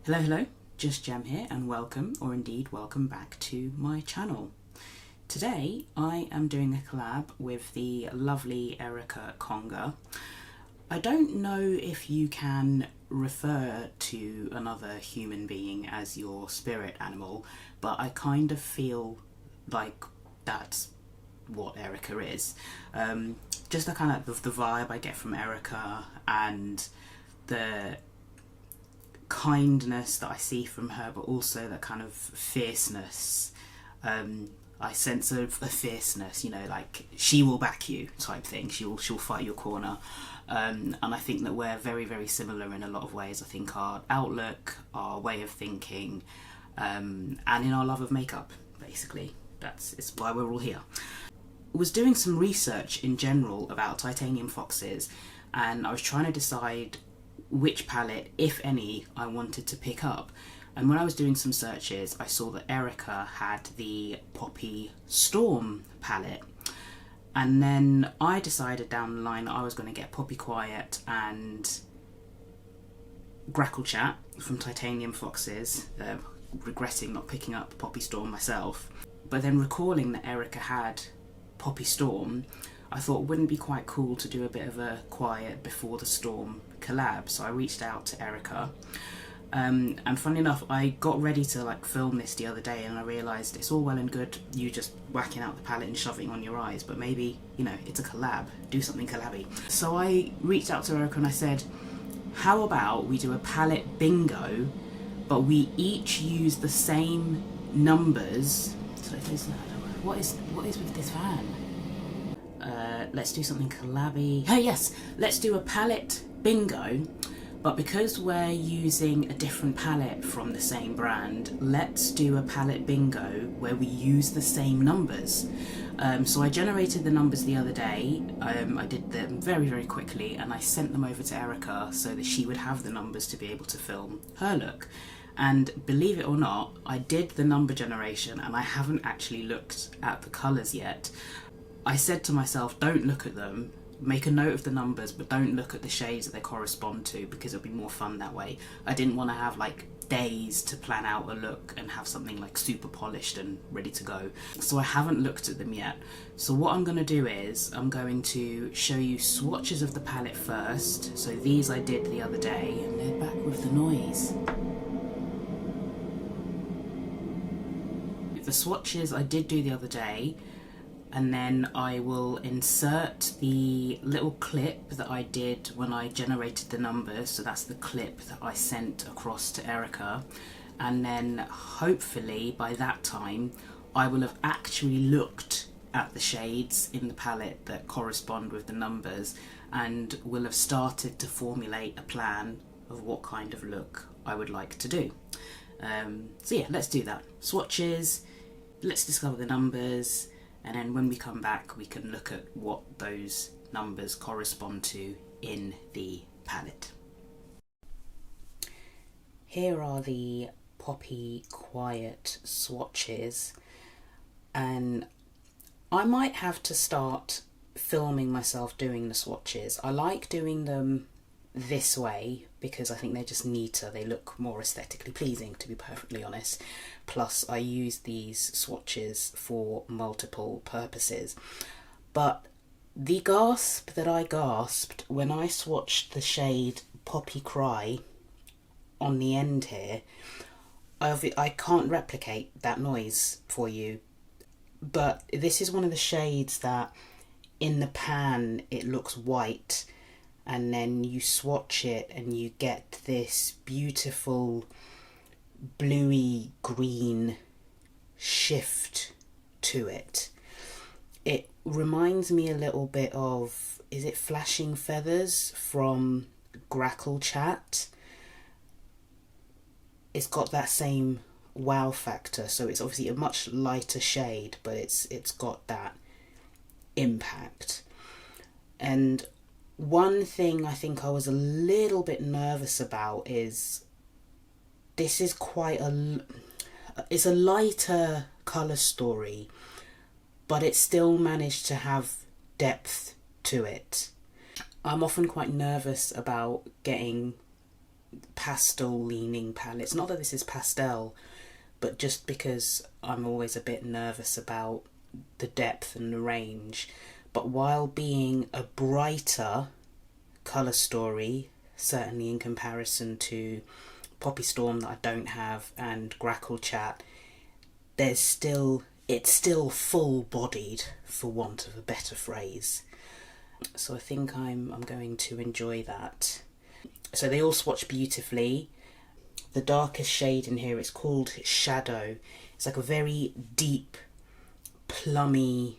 Hello, hello, Just Jam here and welcome, or indeed welcome back to my channel. Today I am doing a collab with the lovely Erica Conger. I don't know if you can refer to another human being as your spirit animal, but I kind of feel like that's what Erica is. Just the kind of the vibe I get from Erica and the kindness that I see from her, but also that kind of fierceness. I sense a fierceness, you know, like she will back you type thing. She'll fight your corner. And I think that we're very, very similar in a lot of ways. I think our outlook, our way of thinking, and in our love of makeup, basically. It's why we're all here. I was doing some research in general about titanium foxes, and I was trying to decide which palette, if any, I wanted to pick up. And when I was doing some searches, I saw that Erica had the Poppy Storm palette. And then I decided down the line that I was going to get Poppy Quiet and Grackle Chat from Titanium Foxes, regretting not picking up Poppy Storm myself. But then recalling that Erica had Poppy Storm, I thought it wouldn't be quite cool to do a bit of a Quiet Before the Storm collab. So I reached out to Erica. And funny enough, I got ready to film this the other day, and I realised it's all well and good you just whacking out the palette and shoving on your eyes, but maybe, you know, it's a collab, do something collabby. So I reached out to Erica and I said, how about we do a palette bingo, but we each use the same numbers. So what is with this fan? Let's do something collabby. Oh yes, let's do a palette bingo, but because we're using a different palette from the same brand, let's do a palette bingo where we use the same numbers. So I generated the numbers the other day. I did them very, very quickly, and I sent them over to Erica so that she would have the numbers to be able to film her look. And believe it or not, I did the number generation and I haven't actually looked at the colours yet. I said to myself, don't look at them, make a note of the numbers, but don't look at the shades that they correspond to, because it'll be more fun that way. I didn't want to have days to plan out a look and have something super polished and ready to go. So I haven't looked at them yet. So what I'm going to do is I'm going to show you swatches of the palette first. So these I did the other day, and they're back with the noise. The swatches I did do the other day, and then I will insert the little clip that I did when I generated the numbers. So that's the clip that I sent across to Erica. And then hopefully by that time, I will have actually looked at the shades in the palette that correspond with the numbers, and will have started to formulate a plan of what kind of look I would like to do. So yeah, let's do that. Swatches, let's discover the numbers, and then when we come back we can look at what those numbers correspond to in the palette. Here are the Poppy Quiet swatches, and I might have to start filming myself doing the swatches. I like doing them this way because I think they're just neater, they look more aesthetically pleasing, to be perfectly honest. Plus I use these swatches for multiple purposes. But the gasp that I gasped when I swatched the shade Poppy Cry on the end here, I can't replicate that noise for you, but this is one of the shades that in the pan it looks white, and then you swatch it and you get this beautiful bluey green shift to it. It reminds me a little bit of, is it Flashing Feathers from Grackle Chat? It's got that same wow factor, so it's obviously a much lighter shade, but it's got that impact. And one thing I think I was a little bit nervous about is this is it's a lighter colour story, but it still managed to have depth to it. I'm often quite nervous about getting pastel leaning palettes. Not that this is pastel, but just because I'm always a bit nervous about the depth and the range. But while being a brighter colour story, certainly in comparison to Poppy Storm that I don't have and Grackle Chat, it's still full-bodied, for want of a better phrase. So I think I'm going to enjoy that. So they all swatch beautifully. The darkest shade in here is called Shadow. It's like a very deep, plummy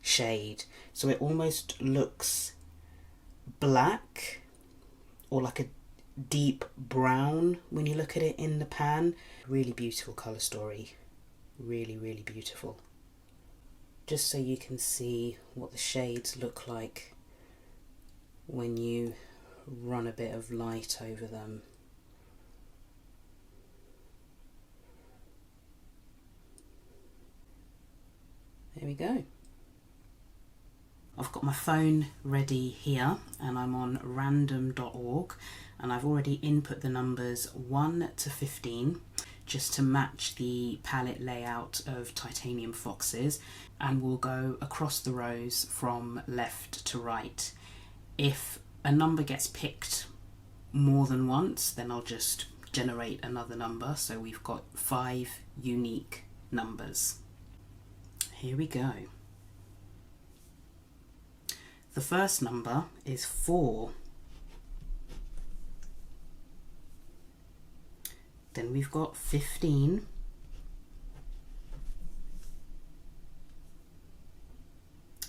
shade. So it almost looks black or like a deep brown when you look at it in the pan. Really beautiful colour story. Really, really beautiful. Just so you can see what the shades look like when you run a bit of light over them. There we go. I've got my phone ready here and I'm on random.org, and I've already input the numbers 1 to 15 just to match the palette layout of Titanium Foxes, and we'll go across the rows from left to right. If a number gets picked more than once, then I'll just generate another number, so we've got 5 unique numbers. Here we go. The first number is 4. Then we've got 15.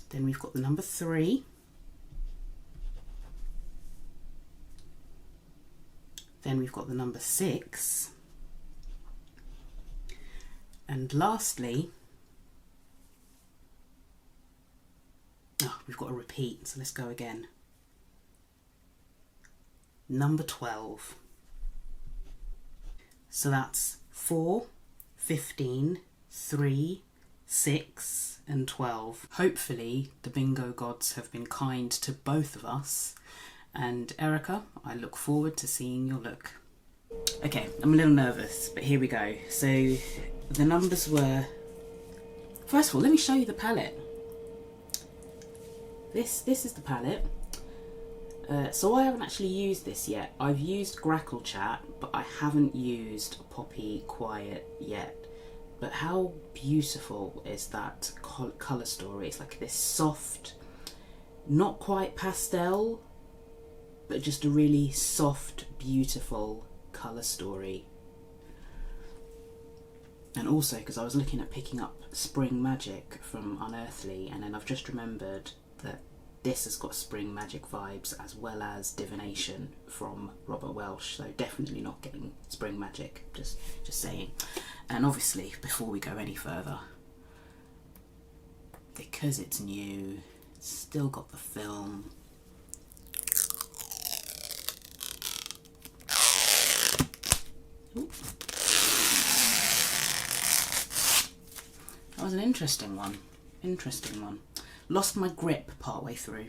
Then we've got the number 3. Then we've got the number 6. And lastly, we've got a repeat, so let's go again. Number 12. So that's 4, 15, 3, 6 and 12. Hopefully the bingo gods have been kind to both of us. And Erica, I look forward to seeing your look. Okay, I'm a little nervous, but here we go. So the numbers were... First of all, let me show you the palette. This is the palette. So I haven't actually used this yet. I've used Grackle Chat, but I haven't used Poppy Quiet yet. But how beautiful is that colour story? It's like this soft, not quite pastel, but just a really soft, beautiful colour story. And also, because I was looking at picking up Spring Magic from Unearthly, and then I've just remembered that this has got Spring Magic vibes as well as Divination from Robert Welsh, so definitely not getting Spring Magic, just saying. And obviously, before we go any further, because it's new, it's still got the film. Ooh. That was an interesting one. Lost my grip partway through.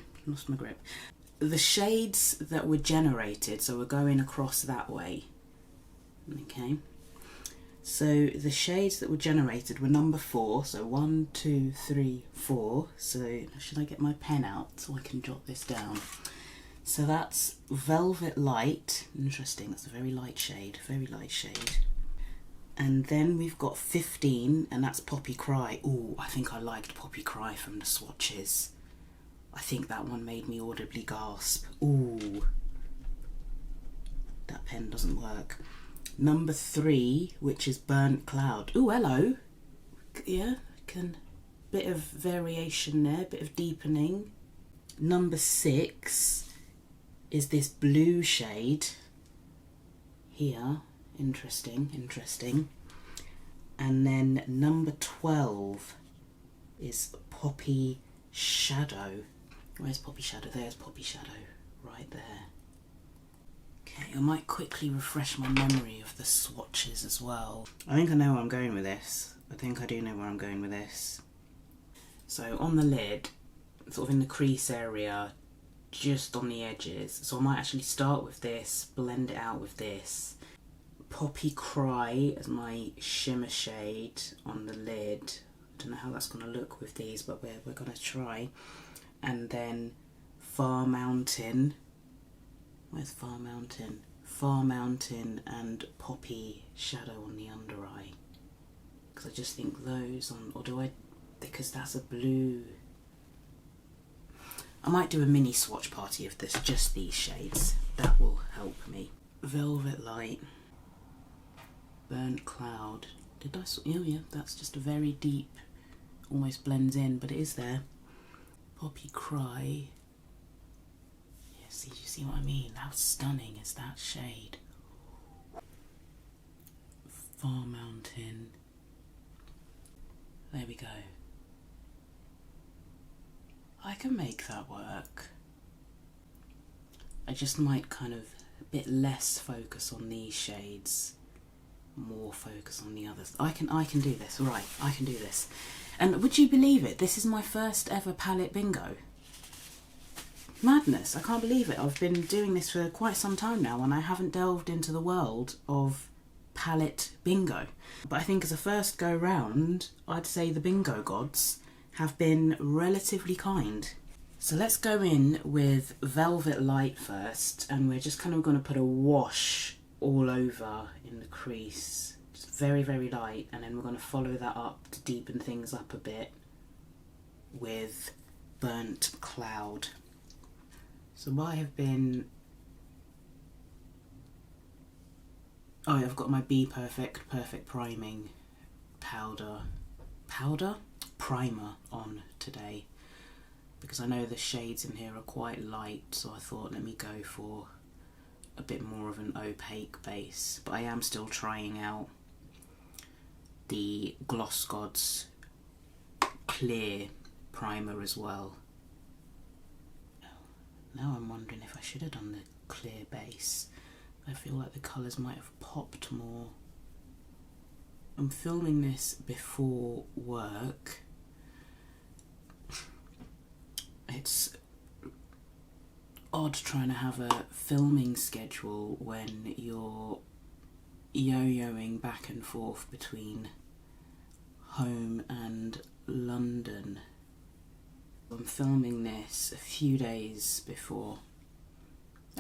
The shades that were generated, so we're going across that way. Okay. So the shades that were generated were number 4. So 1, 2, 3, 4. So should I get my pen out so I can jot this down? So that's Velvet Light. Interesting, that's a very light shade, And then we've got 15, and that's Poppy Cry. Ooh, I think I liked Poppy Cry from the swatches. I think that one made me audibly gasp. Ooh. That pen doesn't work. Number 3, which is Burnt Cloud. Ooh, hello. Yeah, bit of variation there, bit of deepening. Number 6 is this blue shade here. Interesting. And then number 12 is Poppy Shadow. Where's Poppy Shadow? There's Poppy Shadow, right there. Okay, I might quickly refresh my memory of the swatches as well. I think I know where I'm going with this. I think I do know where I'm going with this. So on the lid, sort of in the crease area, just on the edges. So I might actually start with this, blend it out with this. Poppy Cry as my shimmer shade on the lid. I don't know how that's going to look with these, but we're going to try. And then Far Mountain. Where's Far Mountain? Far Mountain and Poppy Shadow on the under eye. Because I just think those on, or do I, because that's a blue. I might do a mini swatch party of this, just these shades. That will help me. Velvet Light. Burnt Cloud. Did I, oh yeah, that's just a very deep, almost blends in, but it is there. Poppy Cry. Yeah, see, you see what I mean? How stunning is that shade? Far Mountain. There we go. I can make that work. I just might kind of a bit less focus on these shades, more focus on the others. I can do this, right, I can do this. And would you believe it, this is my first ever palette bingo. Madness, I can't believe it. I've been doing this for quite some time now and I haven't delved into the world of palette bingo. But I think as a first go round, I'd say the bingo gods have been relatively kind. So let's go in with Velvet Light first, and we're just kind of going to put a wash all over in the crease. Just very, very light, and then we're going to follow that up to deepen things up a bit with Burnt Cloud. So I have been... Oh, I've got my Be Perfect Priming primer on today, because I know the shades in here are quite light, so I thought let me go for a bit more of an opaque base. But I am still trying out the Gloss Gods clear primer as well. Now I'm wondering if I should have done the clear base. I feel like the colours might have popped more. I'm filming this before work. It's odd trying to have a filming schedule when you're yo-yoing back and forth between home and London. I'm filming this a few days before,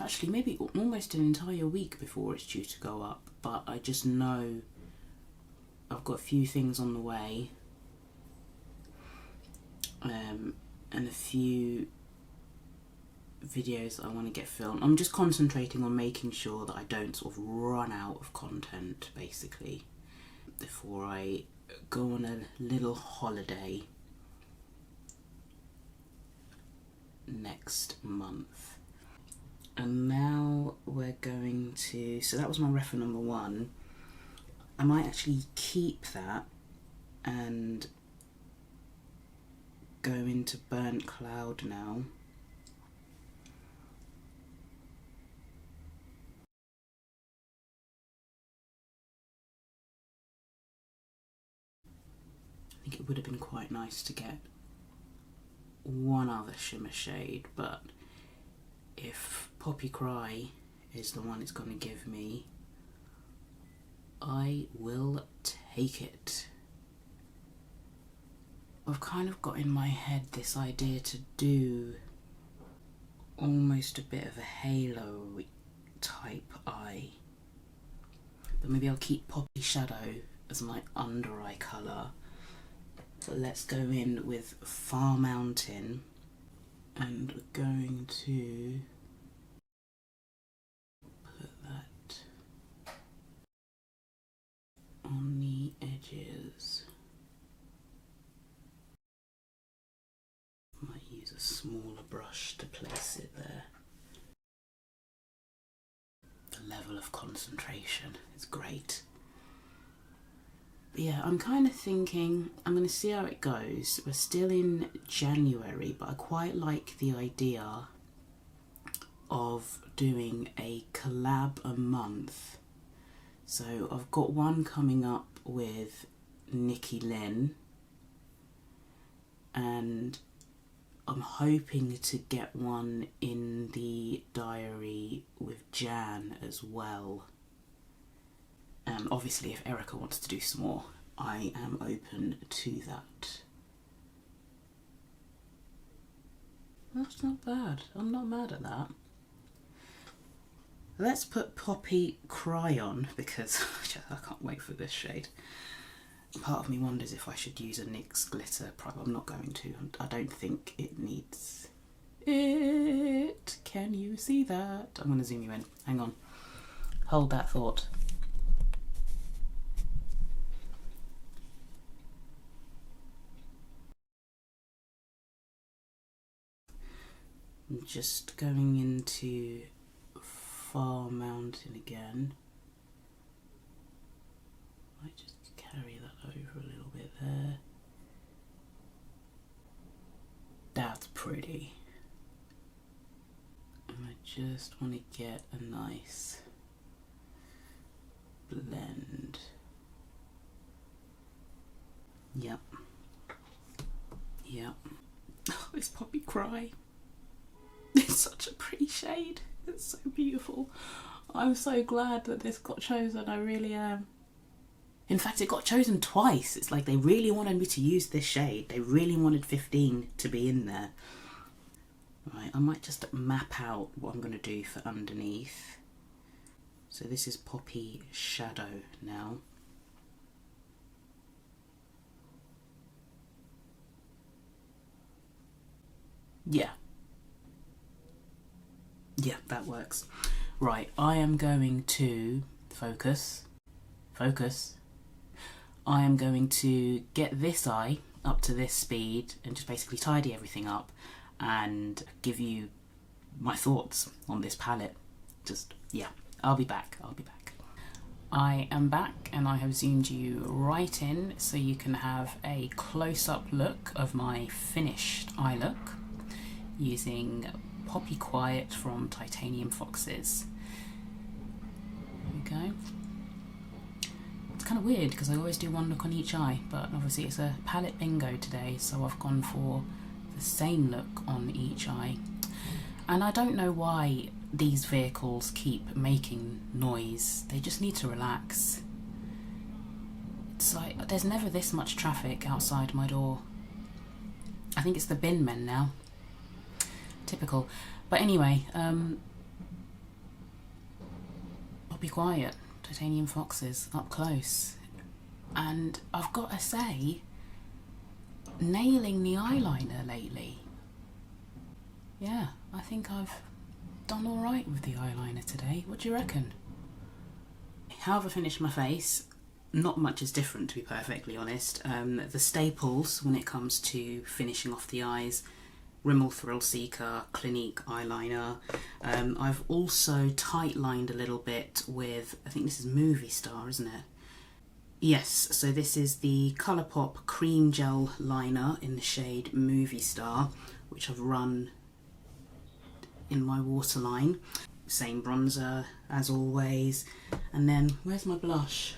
actually maybe almost an entire week before it's due to go up, but I just know I've got a few things on the way, and a few videos that I want to get filmed. I'm just concentrating on making sure that I don't sort of run out of content, basically, before I go on a little holiday next month. And now we're going to, so that was my reference number 1. I might actually keep that and go into Burnt Cloud now. I think it would have been quite nice to get one other shimmer shade, but if Poppy Cry is the one it's going to give me, I will take it. I've kind of got in my head this idea to do almost a bit of a halo type eye, but maybe I'll keep Poppy Shadow as my under eye colour. But let's go in with Far Mountain, and we're going to put that on the edges. Might use a smaller brush to place it there. The level of concentration is great. But yeah, I'm kind of thinking I'm going to see how it goes. We're still in January, but I quite like the idea of doing a collab a month. So I've got one coming up with Nikki Lynn, and I'm hoping to get one in the diary with Jan as well. Obviously if Erica wants to do some more, I am open to that. That's not bad. I'm not mad at that. Let's put Poppy Cry on because I can't wait for this shade. Part of me wonders if I should use a NYX glitter primer. I'm not going to. I don't think it needs it. Can you see that? I'm going to zoom you in. Hang on. Hold that thought. I'm just going into Far Mountain again. I just carry that over a little bit there. That's pretty. And I just want to get a nice blend. Yep. Yep. Oh, this Poppy Cry. It's such a pretty shade. It's so beautiful. I'm so glad that this got chosen. I really am. In fact, it got chosen twice. It's like they really wanted me to use this shade. They really wanted 15 to be in there. Right, I might just map out what I'm going to do for underneath. So this is Poppy Shadow now. Yeah. Yeah, that works. Right, I am going to focus. I am going to get this eye up to this speed and just basically tidy everything up and give you my thoughts on this palette. Just, yeah, I'll be back. I am back and I have zoomed you right in so you can have a close-up look of my finished eye look using Poppy Quiet from Titanium Foxes. There we go. It's kind of weird because I always do one look on each eye, but obviously it's a palette bingo today, so I've gone for the same look on each eye. And I don't know why these vehicles keep making noise. They just need to relax. It's like there's never this much traffic outside my door. I think it's the bin men now. Typical. But anyway, Poppy Quiet, Titanium Foxes, up close. And I've got to say, nailing the eyeliner lately. Yeah, I think I've done alright with the eyeliner today. What do you reckon? How have I finished my face? Not much is different, to be perfectly honest. The staples when it comes to finishing off the eyes: Rimmel Thrill Seeker, Clinique eyeliner. I've also tight lined a little bit with, I think this is Movie Star, isn't it? Yes, so this is the Colourpop Cream Gel Liner in the shade Movie Star, which I've run in my waterline. Same bronzer as always. And then, where's my blush?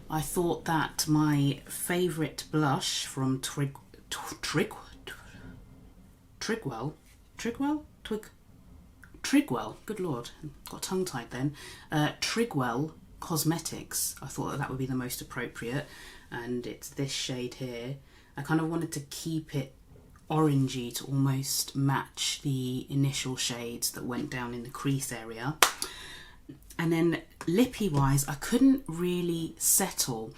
I thought that my favourite blush from Trigwell, good lord, got tongue tied then. Trigwell Cosmetics, I thought that would be the most appropriate, and it's this shade here. I kind of wanted to keep it orangey to almost match the initial shades that went down in the crease area. And then lippy wise, I couldn't really settle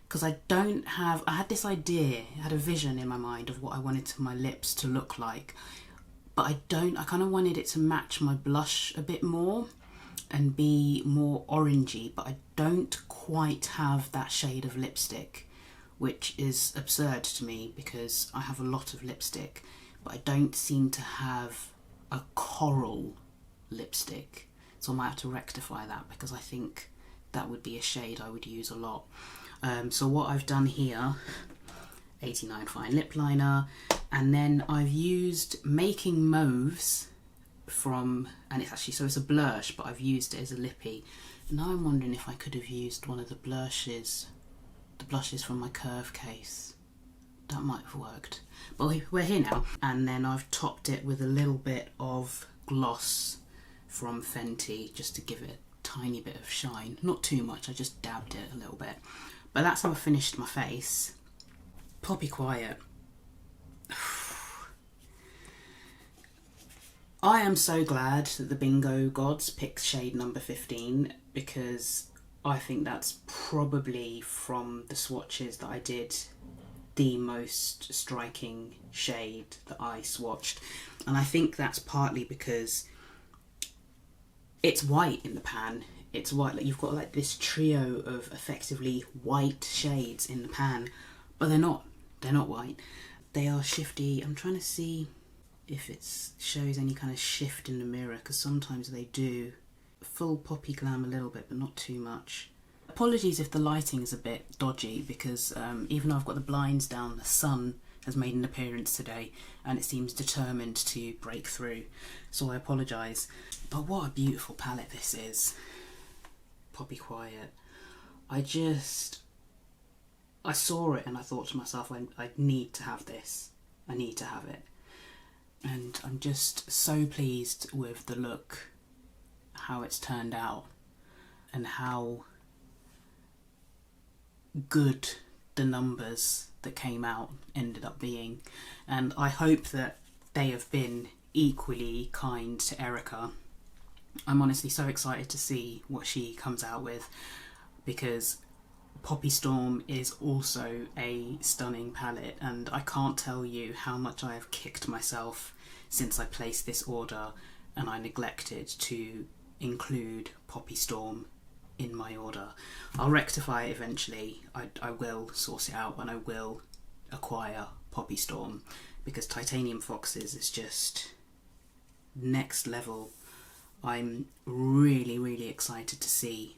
because I had this idea, I had a vision in my mind of what I wanted my lips to look like, but I kind of wanted it to match my blush a bit more and be more orangey, but I don't quite have that shade of lipstick, which is absurd to me because I have a lot of lipstick, but I don't seem to have a coral lipstick. So I might have to rectify that because I think that would be a shade I would use a lot. So what I've done here, 89 Fine Lip Liner, and then I've used Making Mauves from, and it's actually, so it's a blush, but I've used it as a lippy. Now I'm wondering if I could have used one of the blushes from my Curve case. that might have worked. But we're here now. And then I've topped it with a little bit of gloss from Fenty just to give it a tiny bit of shine. Not too much, I just dabbed it a little bit. But that's how I finished my face. Poppy Quiet. I am so glad that the Bingo Gods picked shade number 15, because I think that's probably, from the swatches that I did, the most striking shade that I swatched. And I think that's partly because it's white in the pan. It's white, like you've got like this trio of effectively white shades in the pan, but they're not white. They are shifty. I'm trying to see if it shows any kind of shift in the mirror, because sometimes they do. Full poppy glam a little bit, but not too much. Apologies if the lighting is a bit dodgy, because even though I've got the blinds down, the sun has made an appearance today and it seems determined to break through, so I apologise. But what a beautiful palette this is. Poppy Quiet. I saw it and I thought to myself, I need to have this. I need to have it. And I'm just so pleased with the look, how it's turned out, and how good the numbers that came out ended up being. And I hope that they have been equally kind to Erica. I'm honestly so excited to see what she comes out with, because Poppy Storm is also a stunning palette, and I can't tell you how much I have kicked myself since I placed this order and I neglected to include Poppy Storm in my order. I'll rectify it eventually. I will source it out and I will acquire Poppy Storm, because Titanium Foxes is just next level. I'm really excited to see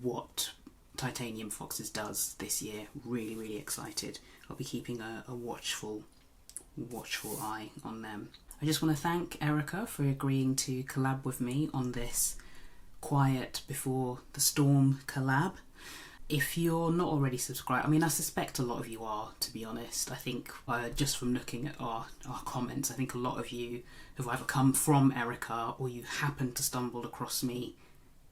what Titanium Foxes does this year. Really excited. I'll be keeping a watchful eye on them. I just want to thank Erica for agreeing to collab with me on this Quiet Before the Storm collab. If you're not already subscribed, I mean, I suspect a lot of you are, to be honest. I think just from looking at our comments, I think a lot of you have either come from Erica or you happened to stumble across me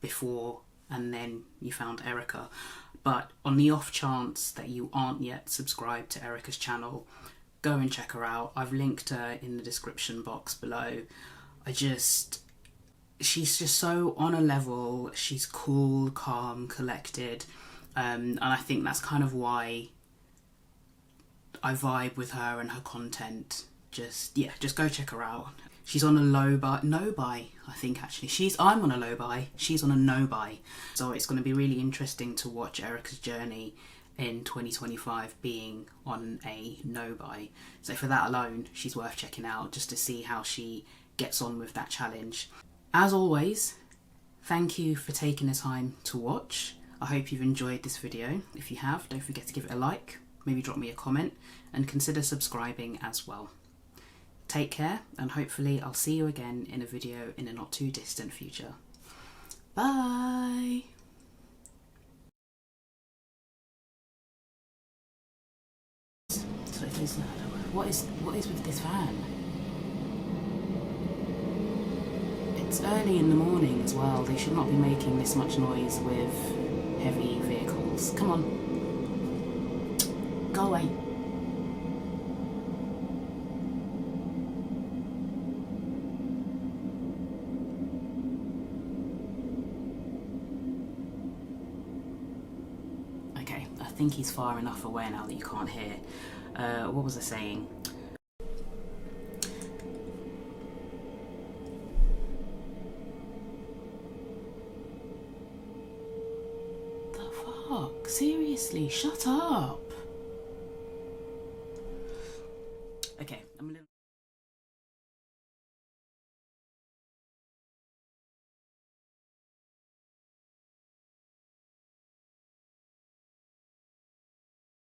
before and then you found Erica. But on the off chance that you aren't yet subscribed to Erica's channel, go and check her out. I've linked her in the description box below. She's just so on a level. She's cool, calm, collected. And I think that's kind of why I vibe with her and her content. Just go check her out. She's on a no buy, I think actually. I'm on a low buy, she's on a no buy. So it's going to be really interesting to watch Erica's journey in 2025 being on a no buy. So for that alone, she's worth checking out, just to see how she gets on with that challenge. As always, thank you for taking the time to watch. I hope you've enjoyed this video. If you have, don't forget to give it a like, maybe drop me a comment, and consider subscribing as well. Take care, and hopefully I'll see you again in a video in a not too distant future. Bye! So it is, what is with this van? It's early in the morning as well. They should not be making this much noise with heavy vehicles. Come on. Go away. Okay, I think he's far enough away now that you can't hear. What was I saying? Seriously, shut up.